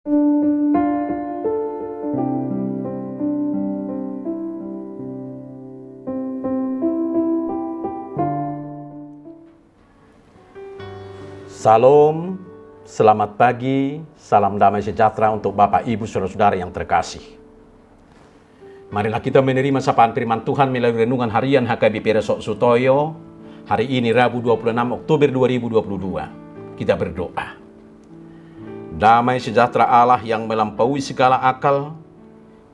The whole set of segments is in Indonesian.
Salam, selamat pagi, salam damai sejahtera untuk Bapak, Ibu, Saudara-saudara yang terkasih. Marilah kita menerima sapaan firman Tuhan melalui renungan harian HKBP Resok Sutoyo. Hari ini Rabu 26 Oktober 2022. Kita berdoa. Damai sejahtera Allah yang melampaui segala akal,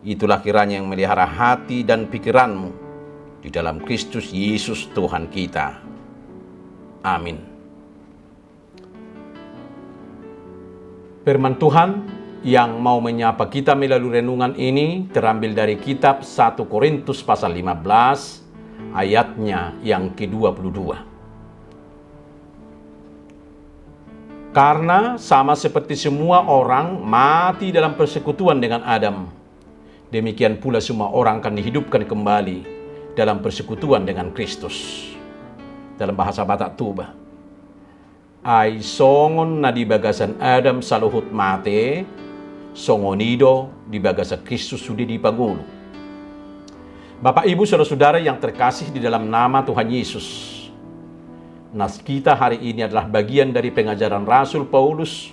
itulah kiranya yang melihara hati dan pikiranmu di dalam Kristus Yesus Tuhan kita. Amin. Firman Tuhan yang mau menyapa kita melalui renungan ini terambil dari kitab 1 Korintus pasal 15 ayatnya yang ke-22. Karena sama seperti semua orang mati dalam persekutuan dengan Adam, demikian pula semua orang akan dihidupkan kembali dalam persekutuan dengan Kristus. Dalam bahasa Batak Tuba, ai songon na di bagasan Adam saluhut mate, songonido di bagasa Kristus sudi dipanggulu. Bapak, Ibu, Saudara-saudara yang terkasih di dalam nama Tuhan Yesus, nas kita hari ini adalah bagian dari pengajaran Rasul Paulus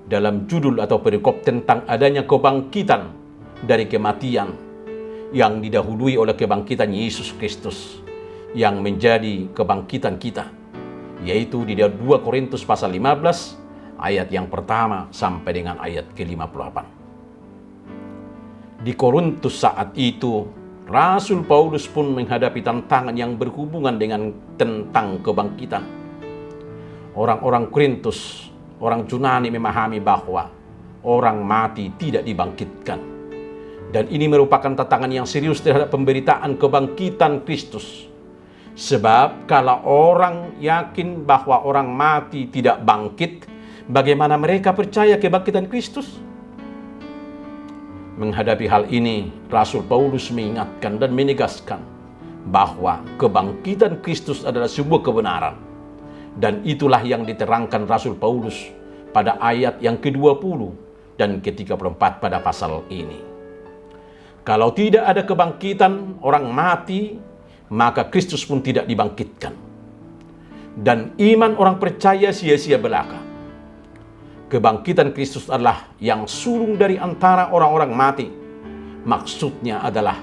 dalam judul atau perikop tentang adanya kebangkitan dari kematian yang didahului oleh kebangkitan Yesus Kristus yang menjadi kebangkitan kita, yaitu di 2 Korintus pasal 15 ayat yang pertama sampai dengan ayat ke-58. Di Korintus saat itu, Rasul Paulus pun menghadapi tantangan yang berhubungan dengan tentang kebangkitan. Orang-orang Korintus, orang Yunani memahami bahwa orang mati tidak dibangkitkan. Dan ini merupakan tantangan yang serius terhadap pemberitaan kebangkitan Kristus. Sebab kalau orang yakin bahwa orang mati tidak bangkit, bagaimana mereka percaya kebangkitan Kristus? Menghadapi hal ini, Rasul Paulus mengingatkan dan menegaskan bahwa kebangkitan Kristus adalah sebuah kebenaran. Dan itulah yang diterangkan Rasul Paulus pada ayat yang ke-20 dan ke-34 pada pasal ini. Kalau tidak ada kebangkitan orang mati, maka Kristus pun tidak dibangkitkan. Dan iman orang percaya sia-sia belaka. Kebangkitan Kristus adalah yang sulung dari antara orang-orang mati. Maksudnya adalah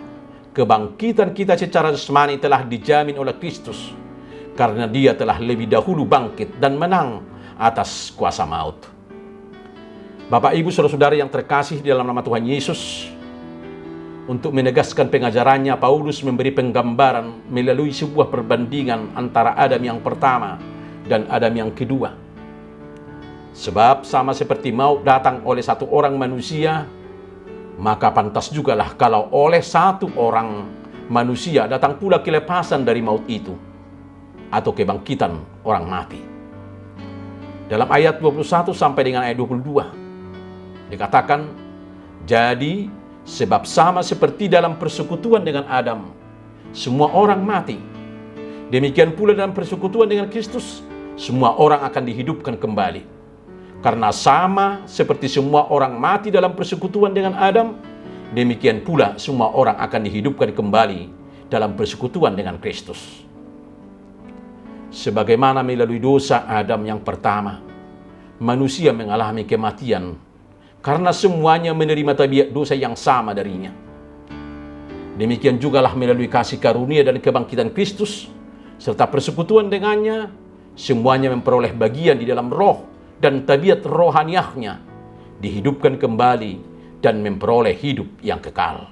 kebangkitan kita secara jasmani telah dijamin oleh Kristus, karena Dia telah lebih dahulu bangkit dan menang atas kuasa maut. Bapak, Ibu, Saudara-saudara yang terkasih di dalam nama Tuhan Yesus, untuk menegaskan pengajarannya, Paulus memberi penggambaran melalui sebuah perbandingan antara Adam yang pertama dan Adam yang kedua. Sebab sama seperti maut datang oleh satu orang manusia, maka pantas jugalah kalau oleh satu orang manusia datang pula kelepasan dari maut itu, atau kebangkitan orang mati. Dalam ayat 21 sampai dengan ayat 22 dikatakan, jadi sebab sama seperti dalam persekutuan dengan Adam, semua orang mati. Demikian pula dalam persekutuan dengan Kristus, semua orang akan dihidupkan kembali. Karena sama seperti semua orang mati dalam persekutuan dengan Adam, demikian pula semua orang akan dihidupkan kembali dalam persekutuan dengan Kristus. Sebagaimana melalui dosa Adam yang pertama, manusia mengalami kematian karena semuanya menerima tabiat dosa yang sama darinya. Demikian jugalah melalui kasih karunia dan kebangkitan Kristus, serta persekutuan dengannya, semuanya memperoleh bagian di dalam roh dan tabiat rohaniahnya, dihidupkan kembali dan memperoleh hidup yang kekal.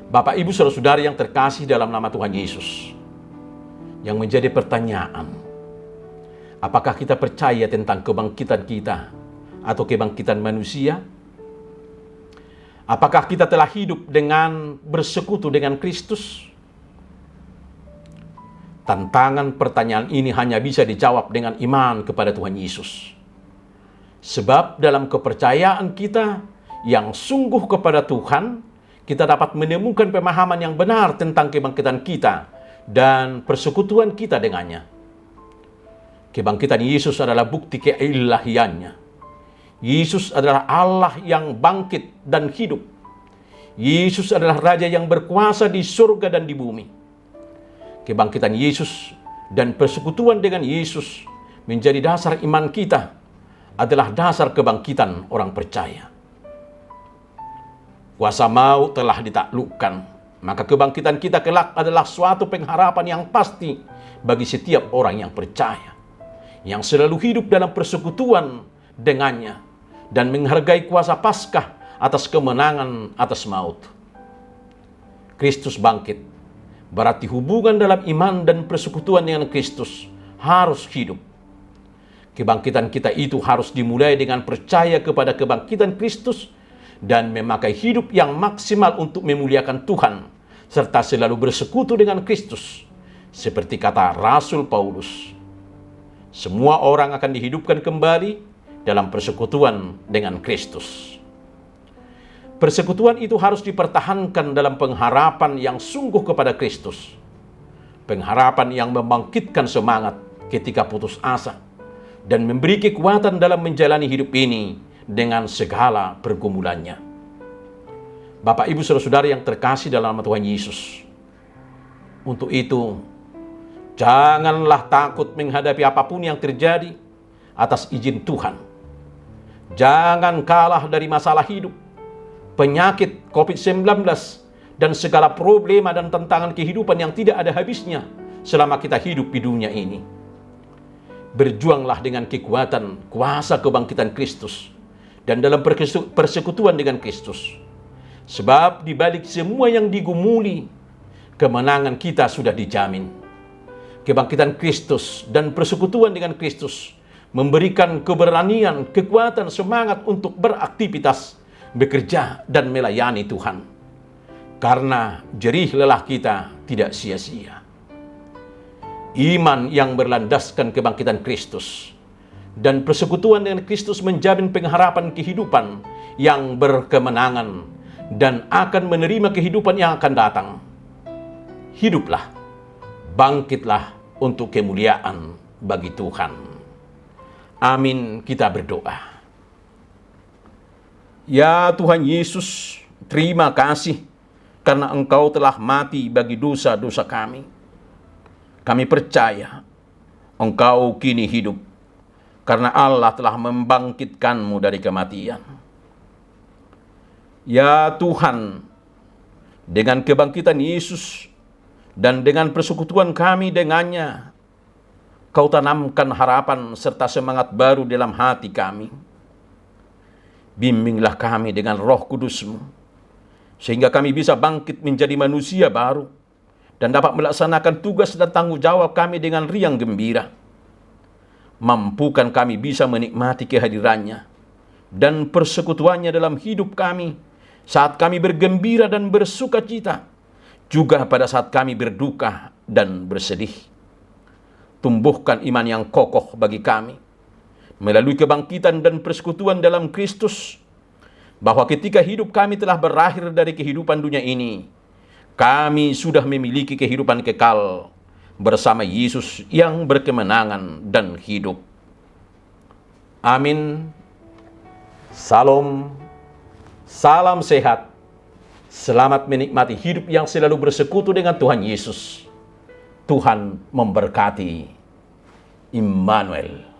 Bapak, Ibu, Saudara-saudara yang terkasih dalam nama Tuhan Yesus, yang menjadi pertanyaan, apakah kita percaya tentang kebangkitan kita atau kebangkitan manusia? Apakah kita telah hidup dengan bersekutu dengan Kristus? Tantangan pertanyaan ini hanya bisa dijawab dengan iman kepada Tuhan Yesus. Sebab dalam kepercayaan kita yang sungguh kepada Tuhan, kita dapat menemukan pemahaman yang benar tentang kebangkitan kita dan persekutuan kita dengannya. Kebangkitan Yesus adalah bukti keilahiannya. Yesus adalah Allah yang bangkit dan hidup. Yesus adalah Raja yang berkuasa di surga dan di bumi. Kebangkitan Yesus dan persekutuan dengan Yesus menjadi dasar iman kita, adalah dasar kebangkitan orang percaya. Kuasa maut telah ditaklukkan, maka kebangkitan kita kelak adalah suatu pengharapan yang pasti bagi setiap orang yang percaya, yang selalu hidup dalam persekutuan dengannya dan menghargai kuasa Paskah atas kemenangan atas maut. Kristus bangkit, berarti hubungan dalam iman dan persekutuan dengan Kristus harus hidup. Kebangkitan kita itu harus dimulai dengan percaya kepada kebangkitan Kristus dan memakai hidup yang maksimal untuk memuliakan Tuhan, serta selalu bersekutu dengan Kristus. Seperti kata Rasul Paulus, semua orang akan dihidupkan kembali dalam persekutuan dengan Kristus. Persekutuan itu harus dipertahankan dalam pengharapan yang sungguh kepada Kristus. Pengharapan yang membangkitkan semangat ketika putus asa dan memberi kekuatan dalam menjalani hidup ini dengan segala pergumulannya. Bapak, Ibu, saudara-saudara yang terkasih dalam nama Tuhan Yesus, untuk itu, janganlah takut menghadapi apapun yang terjadi atas izin Tuhan. Jangan kalah dari masalah hidup, penyakit COVID-19, dan segala problema dan tantangan kehidupan yang tidak ada habisnya selama kita hidup di dunia ini. Berjuanglah dengan kekuatan kuasa kebangkitan Kristus dan dalam persekutuan dengan Kristus. Sebab di balik semua yang digumuli, kemenangan kita sudah dijamin. Kebangkitan Kristus dan persekutuan dengan Kristus memberikan keberanian, kekuatan, semangat untuk beraktivitas, bekerja, dan melayani Tuhan. Karena jerih lelah kita tidak sia-sia. Iman yang berlandaskan kebangkitan Kristus dan persekutuan dengan Kristus menjamin pengharapan kehidupan yang berkemenangan dan akan menerima kehidupan yang akan datang. Hiduplah, bangkitlah untuk kemuliaan bagi Tuhan. Amin, kita berdoa. Ya Tuhan Yesus, terima kasih karena Engkau telah mati bagi dosa-dosa kami. Kami percaya Engkau kini hidup karena Allah telah membangkitkan-Mu dari kematian. Ya Tuhan, dengan kebangkitan Yesus dan dengan persekutuan kami dengannya, Kau tanamkan harapan serta semangat baru dalam hati kami. Bimbinglah kami dengan Roh Kudus-Mu, sehingga kami bisa bangkit menjadi manusia baru dan dapat melaksanakan tugas dan tanggung jawab kami dengan riang gembira. Mampukan kami bisa menikmati kehadirannya dan persekutuannya dalam hidup kami saat kami bergembira dan bersuka cita, juga pada saat kami berduka dan bersedih. Tumbuhkan iman yang kokoh bagi kami melalui kebangkitan dan persekutuan dalam Kristus, bahwa ketika hidup kami telah berakhir dari kehidupan dunia ini, kami sudah memiliki kehidupan kekal bersama Yesus yang berkemenangan dan hidup. Amin. Salam, salam sehat. Selamat menikmati hidup yang selalu bersekutu dengan Tuhan Yesus. Tuhan memberkati. Immanuel.